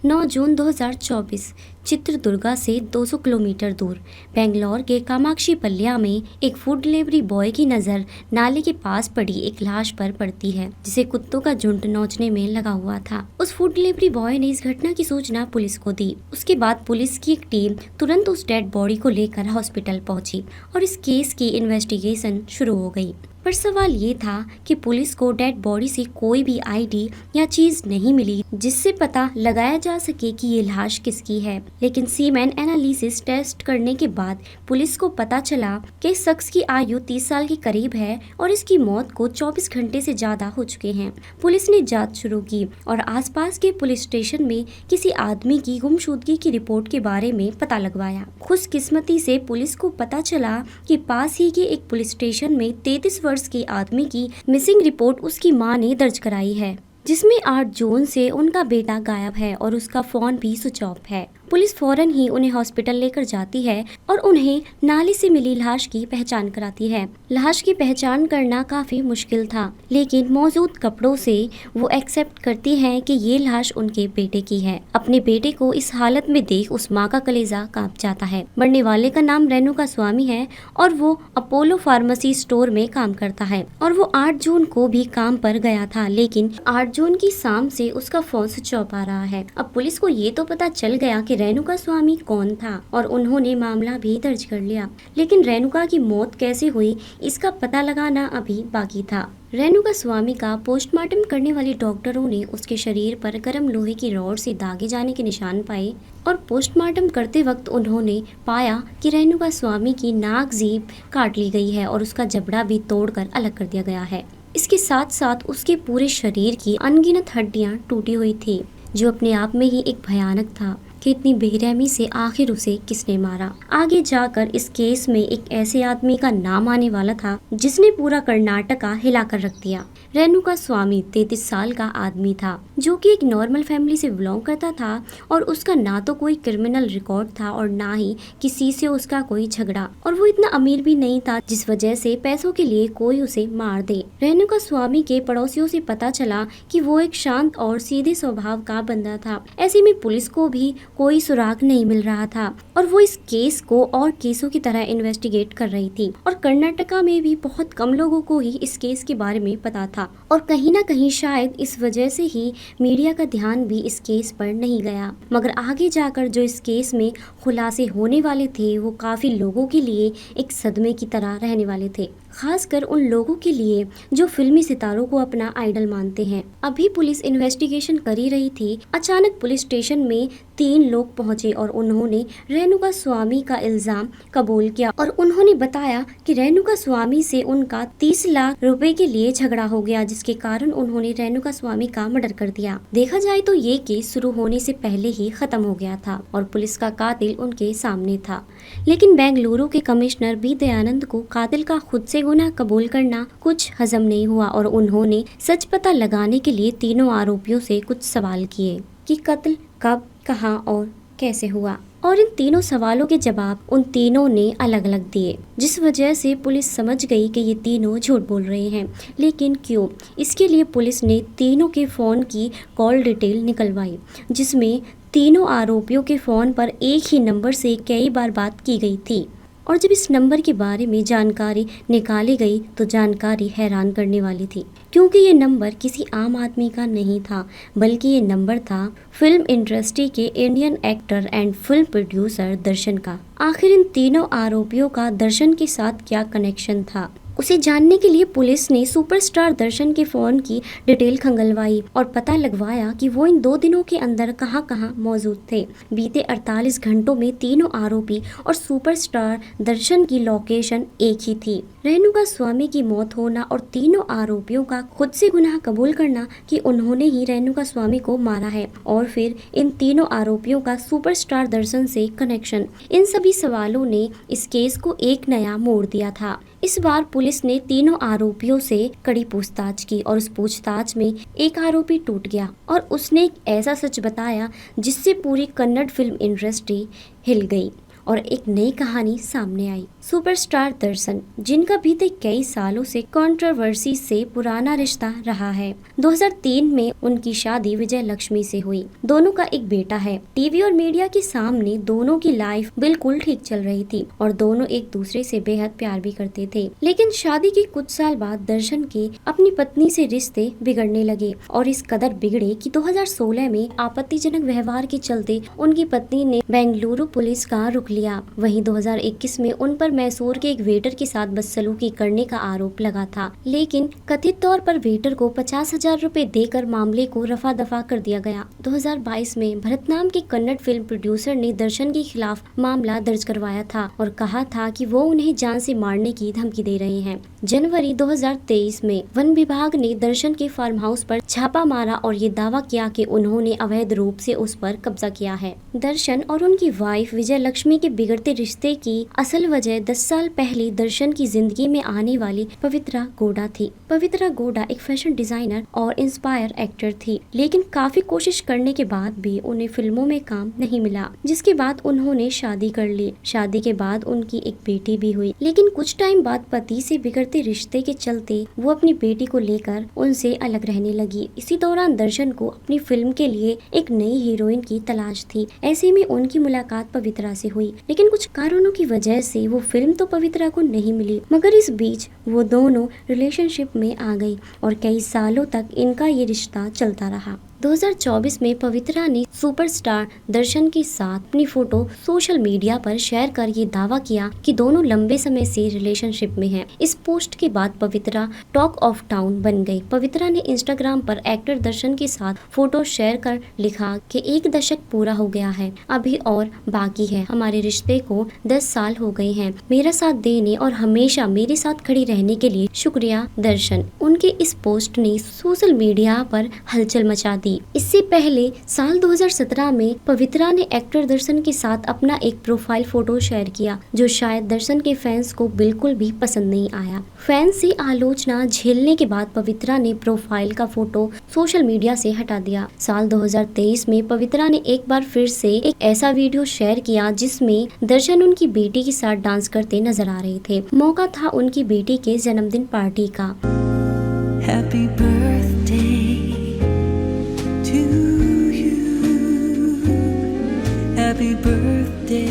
9 जून 2024 चित्रदुर्गा से 200 किलोमीटर दूर बेंगलोर के कामाक्षी पल्लिया में एक फूड डिलीवरी बॉय की नज़र नाले के पास पड़ी एक लाश पर पड़ती है, जिसे कुत्तों का झुंड नोचने में लगा हुआ था। उस फूड डिलीवरी बॉय ने इस घटना की सूचना पुलिस को दी। उसके बाद पुलिस की एक टीम तुरंत उस डेड बॉडी को लेकर हॉस्पिटल पहुंची और इस केस की इन्वेस्टिगेशन शुरू हो गई। पर सवाल ये था कि पुलिस को डेड बॉडी से कोई भी आईडी या चीज नहीं मिली जिससे पता लगाया जा सके कि ये लाश किसकी है। लेकिन सीमेन एनालिसिस टेस्ट करने के बाद पुलिस को पता चला कि इस शख्स की आयु 30 साल के करीब है और इसकी मौत को 24 घंटे से ज्यादा हो चुके हैं। पुलिस ने जांच शुरू की और आसपास के पुलिस स्टेशन में किसी आदमी की गुमशुदगी की रिपोर्ट के बारे में पता लगवाया। खुशकिस्मती से पुलिस को पता चला कि पास ही के एक पुलिस स्टेशन में 33 वर्ष के आदमी की मिसिंग रिपोर्ट उसकी मां ने दर्ज कराई है, जिसमें 8 जून से उनका बेटा गायब है और उसका फोन भी स्विच ऑफ है। पुलिस फौरन ही उन्हें हॉस्पिटल लेकर जाती है और उन्हें नाले से मिली लाश की पहचान कराती है। लाश की पहचान करना काफी मुश्किल था, लेकिन मौजूद कपड़ों से वो एक्सेप्ट करती हैं कि ये लाश उनके बेटे की है। अपने बेटे को इस हालत में देख उस माँ का कलेजा कांप जाता है। मरने वाले का नाम रेणुका स्वामी है और वो अपोलो फार्मेसी स्टोर में काम करता है और वो 8 जून को भी काम पर गया था, लेकिन 8 जून की शाम से उसका फोन स्विच ऑफ आ रहा है। अब पुलिस को ये तो पता चल गया कि रेणुका स्वामी कौन था और उन्होंने मामला भी दर्ज कर लिया, लेकिन रेणुका की मौत कैसे हुई इसका पता लगाना अभी बाकी था। रेणुका स्वामी का पोस्टमार्टम करने वाले डॉक्टरों ने उसके शरीर पर गर्म लोहे की रॉड से दागे जाने के निशान पाए और पोस्टमार्टम करते वक्त उन्होंने पाया कि रेणुका स्वामी की नाक जीभ काट ली गई है और उसका जबड़ा भी तोड़कर अलग कर दिया गया है। इसके साथ साथ उसके पूरे शरीर की अनगिनत हड्डियां टूटी हुई थी, जो अपने आप में ही एक भयानक था कि इतनी बेरहमी से आखिर उसे किसने मारा। आगे जाकर इस केस में एक ऐसे आदमी का नाम आने वाला था जिसने पूरा कर्नाटका हिलाकर रख दिया। रेणुका स्वामी 33 साल का आदमी था, जो कि एक नॉर्मल फैमिली से बिलोंग करता था और उसका ना तो कोई क्रिमिनल रिकॉर्ड था और ना ही किसी से उसका कोई झगड़ा, और वो इतना अमीर भी नहीं था जिस वजह से पैसों के लिए कोई उसे मार दे। रेणुका स्वामी के पड़ोसियों से पता चला कि वो एक शांत और सीधे स्वभाव का बंदा था। ऐसे में पुलिस को भी कोई सुराग नहीं मिल रहा था और वो इस केस को और केसों की तरह इन्वेस्टिगेट कर रही थी और कर्नाटका में भी बहुत कम लोगों को ही इस केस के बारे में पता था और कहीं ना कहीं शायद इस वजह से ही मीडिया का ध्यान भी इस केस पर नहीं गया। मगर आगे जाकर जो इस केस में खुलासे होने वाले थे वो काफी लोगों के लिए एक सदमे की तरह रहने वाले थे, खासकर उन लोगों के लिए जो फिल्मी सितारों को अपना आइडल मानते हैं। अभी पुलिस इन्वेस्टिगेशन कर ही रही थी, अचानक पुलिस स्टेशन में 3 लोग पहुंचे और उन्होंने रेणुका स्वामी का इल्जाम कबूल किया और उन्होंने बताया कि रेणुका स्वामी से उनका 30 लाख रुपए के लिए झगड़ा हो गया, जिसके कारण उन्होंने रेणुका स्वामी का मर्डर कर दिया। देखा जाए तो ये केस शुरू होने से पहले ही खत्म हो गया था और पुलिस का कातिल उनके सामने था, लेकिन बेंगलुरु के कमिश्नर बी दयानंद को कातिल का खुद से गुनाह कबूल करना कुछ हजम नहीं हुआ और उन्होंने सच पता लगाने के लिए तीनों आरोपियों से कुछ सवाल किए कि कत्ल कब, कहां और कैसे हुआ, और इन तीनों सवालों के जवाब उन तीनों ने अलग अलग दिए, जिस वजह से पुलिस समझ गई कि ये तीनों झूठ बोल रहे हैं। लेकिन क्यों? इसके लिए पुलिस ने तीनों के फ़ोन की कॉल डिटेल निकलवाई, जिसमें तीनों आरोपियों के फ़ोन पर एक ही नंबर से कई बार बात की गई थी और जब इस नंबर के बारे में जानकारी निकाली गई तो जानकारी हैरान करने वाली थी, क्योंकि ये नंबर किसी आम आदमी का नहीं था, बल्कि ये नंबर था फिल्म इंडस्ट्री के Indian actor and film producer Darshan का। आखिर इन तीनों आरोपियों का दर्शन के साथ क्या कनेक्शन था, उसे जानने के लिए पुलिस ने सुपरस्टार दर्शन के फोन की डिटेल खंगलवाई और पता लगवाया कि वो इन 2 दिनों के अंदर कहां कहां मौजूद थे। बीते 48 घंटों में तीनों आरोपी और सुपरस्टार दर्शन की लोकेशन एक ही थी। रेणुका स्वामी की मौत होना और तीनों आरोपियों का खुद से गुनाह कबूल करना कि उन्होंने ही रेणुका स्वामी को मारा है, और फिर इन तीनों आरोपियों का सुपरस्टार दर्शन से कनेक्शन, इन सभी सवालों ने इस केस को एक नया मोड़ दिया था। इस बार पुलिस ने तीनों आरोपियों से कड़ी पूछताछ की और उस पूछताछ में एक आरोपी टूट गया और उसने एक ऐसा सच बताया जिससे पूरी कन्नड़ फिल्म इंडस्ट्री हिल गई और एक नई कहानी सामने आई। सुपरस्टार दर्शन, जिनका बीते कई सालों से कंट्रोवर्सी से पुराना रिश्ता रहा है। 2003 में उनकी शादी विजय लक्ष्मी से हुई। दोनों का एक बेटा है। टीवी और मीडिया के सामने दोनों की लाइफ बिल्कुल ठीक चल रही थी और दोनों एक दूसरे से बेहद प्यार भी करते थे। लेकिन शादी के कुछ साल बाद दर्शन के अपनी पत्नी से रिश्ते बिगड़ने लगे और इस कदर बिगड़े कि 2016 में आपत्तिजनक व्यवहार के चलते उनकी पत्नी ने बेंगलुरु पुलिस का रुख लिया। वहीं 2021 में उन पर मैसूर के एक वेटर के साथ बदसलूकी करने का आरोप लगा था, लेकिन कथित तौर पर वेटर को 50,000 रुपए देकर मामले को रफा दफा कर दिया गया। 2022 में भरत नाम के कन्नड़ फिल्म प्रोड्यूसर ने दर्शन के खिलाफ मामला दर्ज करवाया था और कहा था कि वो उन्हें जान से मारने की धमकी दे रहे हैं। जनवरी 2023 में वन विभाग ने दर्शन के फार्म हाउस पर छापा मारा और ये दावा किया कि उन्होंने अवैध रूप से उस पर कब्जा किया है। दर्शन और उनकी वाइफ विजय लक्ष्मी के बिगड़ते रिश्ते की असल वजह 10 साल पहले दर्शन की जिंदगी में आने वाली पवित्रा गोड़ा थी। पवित्रा गोड़ा एक फैशन डिजाइनर और इंस्पायर एक्टर थी, लेकिन काफी कोशिश करने के बाद भी उन्हें फिल्मों में काम नहीं मिला, जिसके बाद उन्होंने शादी कर ली। शादी के बाद उनकी एक बेटी भी हुई, लेकिन कुछ टाइम बाद पति से बिगड़ते रिश्ते के चलते वो अपनी बेटी को लेकर उनसे अलग रहने लगी। इसी दौरान दर्शन को अपनी फिल्म के लिए एक नई हीरोइन की तलाश थी। ऐसे में उनकी मुलाकात पवित्रा से हुई, लेकिन कुछ कारणों की वजह से वो फिल्म तो पवित्रा को नहीं मिली, मगर इस बीच वो दोनों रिलेशनशिप में आ गई और कई सालों तक इनका ये रिश्ता चलता रहा। 2024 में पवित्रा ने सुपरस्टार दर्शन के साथ अपनी फोटो सोशल मीडिया पर शेयर कर ये दावा किया कि दोनों लंबे समय से रिलेशनशिप में हैं। इस पोस्ट के बाद पवित्रा टॉक ऑफ टाउन बन गई। पवित्रा ने इंस्टाग्राम पर एक्टर दर्शन के साथ फोटो शेयर कर लिखा कि 1 दशक पूरा हो गया है, अभी और बाकी है। हमारे रिश्ते को 10 साल हो गए हैं। मेरा साथ देने और हमेशा मेरे साथ खड़ी रहने के लिए शुक्रिया दर्शन। उनके इस पोस्ट ने सोशल मीडिया पर हलचल मचा दी। इससे पहले साल 2017 में पवित्रा ने एक्टर दर्शन के साथ अपना एक प्रोफाइल फोटो शेयर किया, जो शायद दर्शन के फैंस को बिल्कुल भी पसंद नहीं आया। फैंस से आलोचना झेलने के बाद पवित्रा ने प्रोफाइल का फोटो सोशल मीडिया से हटा दिया। साल 2023 में पवित्रा ने एक बार फिर से एक ऐसा वीडियो शेयर किया जिसमें दर्शन उनकी बेटी के साथ डांस करते नजर आ रहे थे। मौका था उनकी बेटी के जन्मदिन पार्टी का। Happy birthday to you. Happy birthday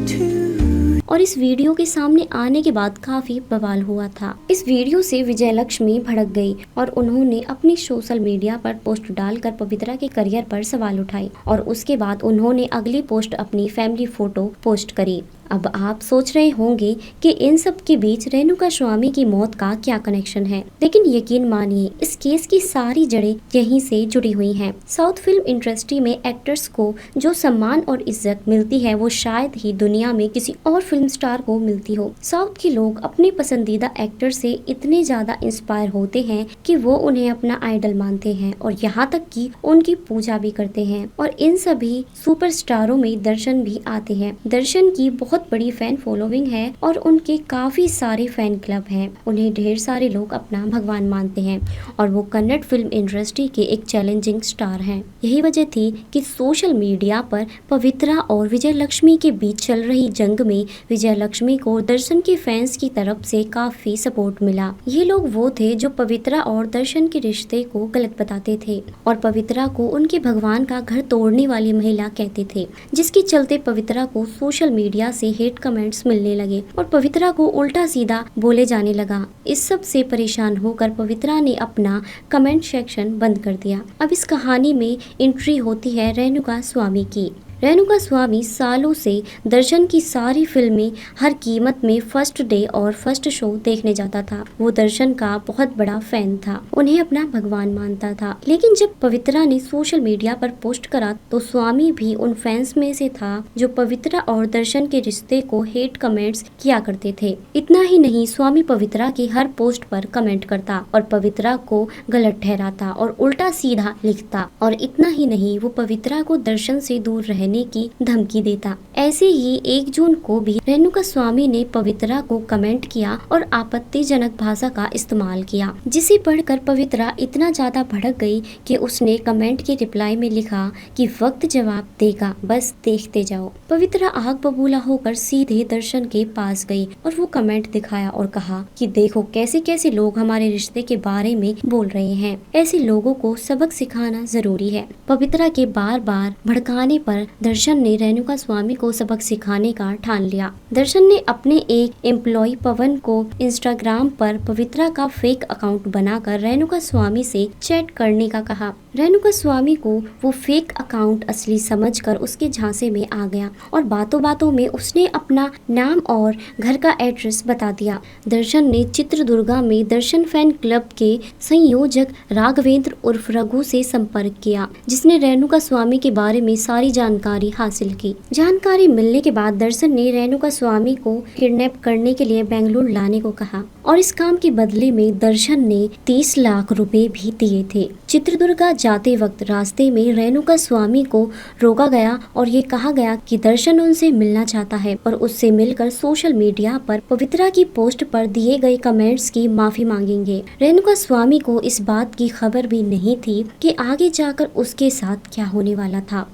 to you. और इस वीडियो के सामने आने के बाद काफी बवाल हुआ था। इस वीडियो से विजय लक्ष्मी भड़क गई और उन्होंने अपनी सोशल मीडिया पर पोस्ट डालकर पवित्रा के करियर पर सवाल उठाए और उसके बाद उन्होंने अगली पोस्ट अपनी फैमिली फोटो पोस्ट करी। अब आप सोच रहे होंगे कि इन सब के बीच रेणुका स्वामी की मौत का क्या कनेक्शन है, लेकिन यकीन मानिए इस केस की सारी जड़ें यहीं से जुड़ी हुई हैं। साउथ फिल्म इंडस्ट्री में एक्टर्स को जो सम्मान और इज्जत मिलती है वो शायद ही दुनिया में किसी और फिल्म स्टार को मिलती हो। साउथ के लोग अपने पसंदीदा एक्टर से इतने ज्यादा इंस्पायर होते हैं कि वो उन्हें अपना आइडल मानते हैं और यहाँ तक कि उनकी पूजा भी करते हैं। और इन सभी सुपरस्टारों में दर्शन भी आते हैं। दर्शन की बहुत बड़ी फैन फॉलोइंग है और उनके काफी सारे फैन क्लब हैं। उन्हें ढेर सारे लोग अपना भगवान मानते हैं और वो कन्नड़ फिल्म इंडस्ट्री के एक चैलेंजिंग स्टार हैं। यही वजह थी कि सोशल मीडिया पर पवित्रा और विजय लक्ष्मी के बीच चल रही जंग में विजय लक्ष्मी को दर्शन के फैंस की तरफ से काफी सपोर्ट मिला। ये लोग वो थे जो पवित्रा और दर्शन के रिश्ते को गलत बताते थे और पवित्रा को उनके भगवान का घर तोड़ने वाली महिला कहते थे, जिसके चलते पवित्रा को सोशल मीडिया से हेट कमेंट्स मिलने लगे और पवित्रा को उल्टा सीधा बोले जाने लगा। इस सब से परेशान होकर पवित्रा ने अपना कमेंट सेक्शन बंद कर दिया। अब इस कहानी में एंट्री होती है रेणुका स्वामी की। रेणुका स्वामी सालों से दर्शन की सारी फिल्में हर कीमत में फर्स्ट डे और फर्स्ट शो देखने जाता था। वो दर्शन का बहुत बड़ा फैन था, उन्हें अपना भगवान मानता था। लेकिन जब पवित्रा ने सोशल मीडिया पर पोस्ट करा तो स्वामी भी उन फैंस में से था जो पवित्रा और दर्शन के रिश्ते को हेट कमेंट्स किया करते थे। इतना ही नहीं, स्वामी पवित्रा की हर पोस्ट पर कमेंट करता और पवित्रा को गलत ठहराता और उल्टा सीधा लिखता। और इतना ही नहीं, वो पवित्रा को दर्शन से दूर रहने देने की धमकी देता। ऐसे ही 1 जून को भी रेणुका स्वामी ने पवित्रा को कमेंट किया और आपत्तिजनक भाषा का इस्तेमाल किया, जिसे पढ़कर पवित्रा इतना ज्यादा भड़क गई कि उसने कमेंट के रिप्लाई में लिखा कि वक्त जवाब देगा, बस देखते जाओ। पवित्रा आग बबूला होकर सीधे दर्शन के पास गई और वो कमेंट दिखाया और कहा कि देखो कैसे कैसे लोग हमारे रिश्ते के बारे में बोल रहे हैं, ऐसे लोगों को सबक सिखाना जरूरी है। पवित्रा के बार बार भड़काने पर दर्शन ने रेणुका स्वामी को सबक सिखाने का ठान लिया। दर्शन ने अपने एक एम्प्लॉय पवन को इंस्टाग्राम पर पवित्रा का फेक अकाउंट बनाकर रेणुका स्वामी से चैट करने का कहा। रेणुका स्वामी को वो फेक अकाउंट असली समझकर उसके झांसे में आ गया और बातों बातों में उसने अपना नाम और घर का एड्रेस बता दिया। दर्शन ने चित्रदुर्गा में दर्शन फैन क्लब के संयोजक राघवेंद्र उर्फ रघु से संपर्क किया, जिसने रेणुका स्वामी के बारे में सारी जानकारी हासिल की। जानकारी मिलने के बाद दर्शन ने रेणुका स्वामी को किडनैप करने के लिए बेंगलुरु लाने को कहा और इस काम के बदले में दर्शन ने 30 लाख रुपए भी दिए थे। चित्रदुर्गा जाते वक्त रास्ते में रेणुका स्वामी को रोका गया और ये कहा गया कि दर्शन उनसे मिलना चाहता है और उससे मिलकर सोशल मीडिया पर पवित्रा की पोस्ट पर दिए गए कमेंट्स की माफी मांगेंगे। रेणुका स्वामी को इस बात की खबर भी नहीं थी कि आगे जाकर उसके साथ क्या होने वाला था।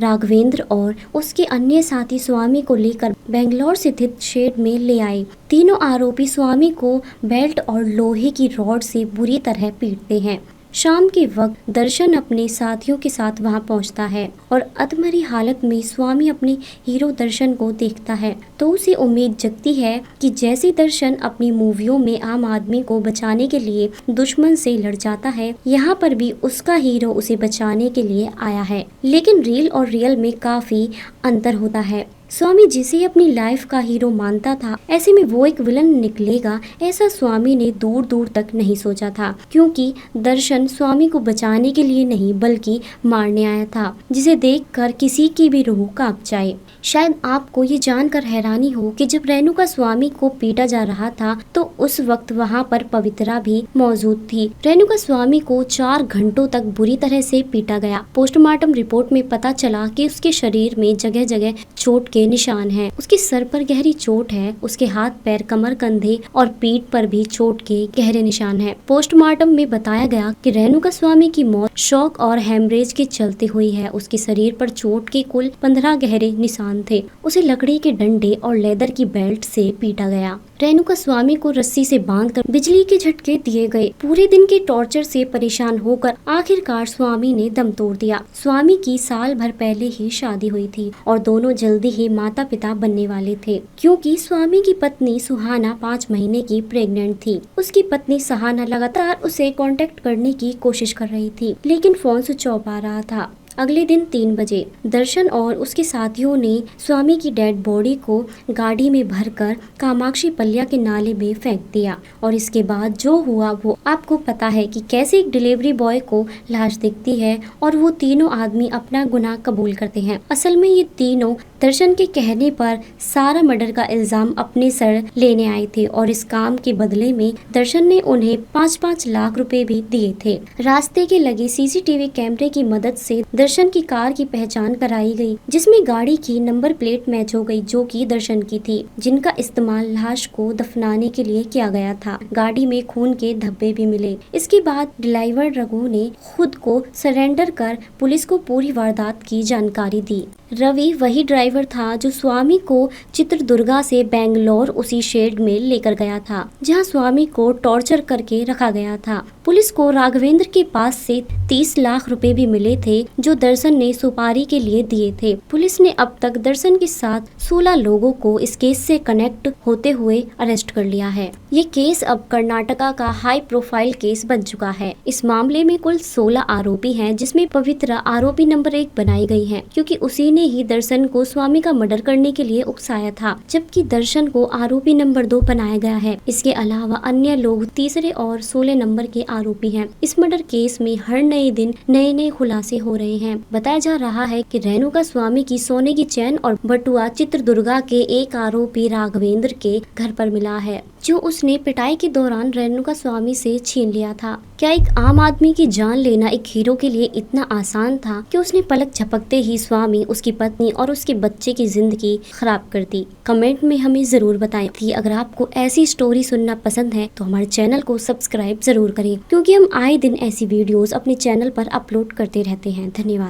राघवेंद्र और उसके अन्य साथी स्वामी को लेकर बेंगलोर स्थित शेड में ले आए। तीनों आरोपी स्वामी को बेल्ट और लोहे की रॉड से बुरी तरह पीटते हैं। शाम के वक्त दर्शन अपने साथियों के साथ वहां पहुंचता है और अधमरी हालत में स्वामी अपने हीरो दर्शन को देखता है तो उसे उम्मीद जगती है कि जैसे दर्शन अपनी मूवियों में आम आदमी को बचाने के लिए दुश्मन से लड़ जाता है, यहाँ पर भी उसका हीरो उसे बचाने के लिए आया है। लेकिन रील और रियल में काफी अंतर होता है। स्वामी जिसे अपनी लाइफ का हीरो मानता था, ऐसे में वो एक विलन निकलेगा, ऐसा स्वामी ने दूर दूर तक नहीं सोचा था, क्योंकि दर्शन स्वामी को बचाने के लिए नहीं बल्कि मारने आया था, जिसे देखकर किसी की भी रूह कांप जाए। शायद आपको ये जानकर हैरानी हो कि जब रेणुका स्वामी को पीटा जा रहा था तो उस वक्त वहाँ पर पवित्रा भी मौजूद थी। रेणुका स्वामी को 4 घंटों तक बुरी तरह से पीटा गया। पोस्टमार्टम रिपोर्ट में पता चला कि उसके शरीर में जगह जगह चोट के निशान हैं। उसके सर पर गहरी चोट है, उसके हाथ पैर कमर कंधे और पीठ पर भी चोट के गहरे निशान हैं। पोस्टमार्टम में बताया गया कि रेणुका स्वामी की मौत शॉक और हेमरेज के चलते हुई है। उसके शरीर पर चोट के कुल 15 गहरे निशान थे। उसे लकड़ी के डंडे और लेदर की बेल्ट से पीटा गया। रेणुका स्वामी को रस्सी से बांधकर बिजली के झटके दिए गए। पूरे दिन के टॉर्चर से परेशान होकर आखिरकार स्वामी ने दम तोड़ दिया। स्वामी की साल भर पहले ही शादी हुई थी और दोनों जल्दी ही माता पिता बनने वाले थे, क्योंकि स्वामी की पत्नी सुहाना 5 महीने की प्रेग्नेंट थी। उसकी पत्नी सहाना लगातार उसे कांटेक्ट करने की कोशिश कर रही थी, लेकिन फोन स्विच ऑफ आ रहा था। अगले दिन 3 बजे दर्शन और उसके साथियों ने स्वामी की डेड बॉडी को गाड़ी में भरकर कामाक्षी पल्या के नाले में फेंक दिया और इसके बाद जो हुआ वो आपको पता है कि कैसे एक डिलीवरी बॉय को लाश दिखती है और वो तीनों आदमी अपना गुनाह कबूल करते हैं। असल में ये तीनों दर्शन के कहने पर सारा मर्डर का इल्जाम अपने सर लेने आए थे और इस काम के बदले में दर्शन ने उन्हें 5-5 लाख रुपए भी दिए थे। रास्ते के लगे सीसीटीवी कैमरे की मदद से दर्शन की कार की पहचान कराई गई, जिसमें गाड़ी की नंबर प्लेट मैच हो गई जो कि दर्शन की थी, जिनका इस्तेमाल लाश को दफनाने के लिए किया गया था। गाड़ी में खून के धब्बे भी मिले। इसके बाद ड्राइवर रघु ने खुद को सरेंडर कर पुलिस को पूरी वारदात की जानकारी दी। रवि वही ड्राइवर था जो स्वामी को चित्रदुर्गा से बेंगलोर उसी शेड में लेकर गया था जहां स्वामी को टॉर्चर करके रखा गया था। पुलिस को राघवेंद्र के पास से 30 लाख रुपए भी मिले थे जो दर्शन ने सुपारी के लिए दिए थे। पुलिस ने अब तक दर्शन के साथ 16 लोगों को इस केस से कनेक्ट होते हुए अरेस्ट कर लिया है। ये केस अब कर्नाटका का हाई प्रोफाइल केस बन चुका है। इस मामले में कुल 16 आरोपी हैं, जिसमें पवित्रा आरोपी नंबर 1 बनाई गई है, क्योंकि उसी ने ही दर्शन को स्वामी का मर्डर करने के लिए उकसाया था, जबकि दर्शन को आरोपी नंबर 2 बनाया गया है। इसके अलावा अन्य लोग तीसरे और 16 नंबर के आरोपी हैं। इस मर्डर केस में हर नए दिन नए खुलासे हो रहे हैं। बताया जा रहा है कि रेणुका स्वामी की सोने की चैन और बटुआ चित्रदुर्गा के एक आरोपी राघवेंद्र के घर पर मिला है। जो उसने पिटाई के दौरान रेणुका स्वामी से छीन लिया था। क्या एक आम आदमी की जान लेना एक हीरो के लिए इतना आसान था कि उसने पलक झपकते ही स्वामी, उसकी पत्नी और उसके बच्चे की जिंदगी खराब कर दी? कमेंट में हमें जरूर बताएं कि अगर आपको ऐसी स्टोरी सुनना पसंद है तो हमारे चैनल को सब्सक्राइब जरूर करें, क्योंकि हम आए दिन ऐसी वीडियोस अपने चैनल पर अपलोड करते रहते हैं। धन्यवाद।